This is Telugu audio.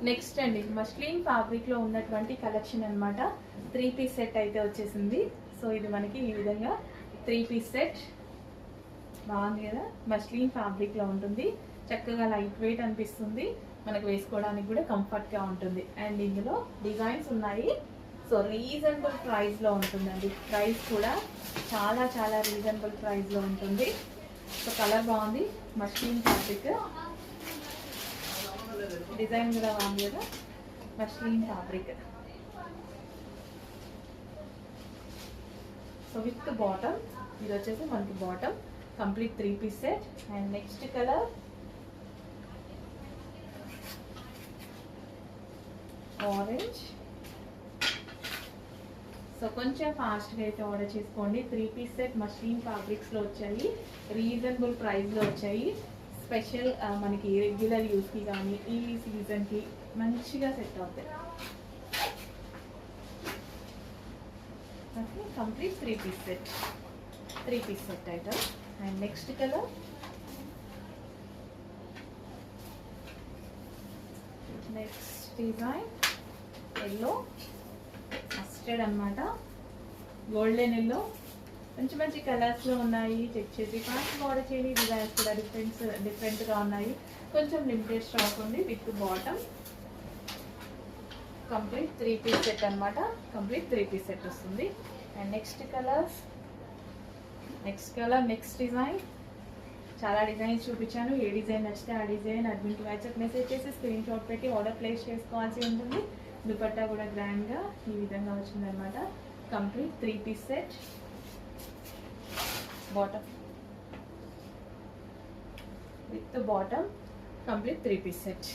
నెక్స్ట్ అండి మస్లిన్ ఫ్యాబ్రిక్ లో ఉన్నటువంటి కలెక్షన్ అన్నమాట. 3 పీస్ సెట్ అయితే వచ్చేసింది. సో ఇది మనకి ఈ విధంగా 3 పీస్ సెట్ బాగుంది కదా. మస్లిన్ ఫ్యాబ్రిక్ లో ఉంటుంది, చక్కగా లైట్ వెయిట్ అనిపిస్తుంది, మనకు వేసుకోవడానికి కూడా కంఫర్ట్ గా ఉంటుంది. అండ్ ఇందులో డిజైన్స్ ఉన్నాయి. సో రీజనబుల్ ప్రైస్ లో ఉంటుందండి. ప్రైస్ కూడా చాలా చాలా రీజనబుల్ ప్రైస్ లో ఉంటుంది. సో కలర్ బాగుంది, మస్లిన్ ఫ్యాబ్రిక్, డిజైన్ కూడా బాగుంది కదా, muslin fabric. So with bottom, ఇది వచ్చేసి మనకి bottom complete 3 piece set. And next colour orange. So కొంచెం ఫాస్ట్గా అయితే ఆర్డర్ చేసుకోండి. 3 పీస్ సెట్ మస్లిన్ ఫ్యాబ్రిక్స్లో వచ్చాయి, రీజనబుల్ ప్రైస్లో వచ్చాయి. స్పెషల్ మనకి రెగ్యులర్ యూస్కి కానీ ఈ సీజన్కి మంచిగా సెట్ అవుతాయి. Okay, complete 3 piece set, 3 piece set item. And next colour next design yellow mustard అనమాట, గోల్డెన్ ఎల్లో. మంచి మంచి కలర్స్లో ఉన్నాయి. చెక్ చేసి ఫాస్ట్గా ఆర్డర్ చేయండి. డిజైన్స్ కూడా డిఫరెంట్గా ఉన్నాయి. కొంచెం లిమిటెడ్ స్టాక్ ఉంది. With bottom complete 3 piece set అనమాట. కంప్లీట్ 3 పీస్ సెట్ వస్తుంది. And next colours, next colour, next design. చాలా డిజైన్స్ చూపించాను. ఏ డిజైన్ నచ్చితే ఆ డిజైన్ అడ్మిన్కి వాట్సాప్ మెసేజ్ చేసి స్క్రీన్ షాట్ పెట్టి ఆర్డర్ ప్లేస్ చేసుకోవాల్సి ఉంటుంది. దుపట్టా కూడా గ్రాండ్గా ఈ విధంగా వచ్చిందనమాట. Complete 3 piece set, bottom with bottom, complete 3 piece set.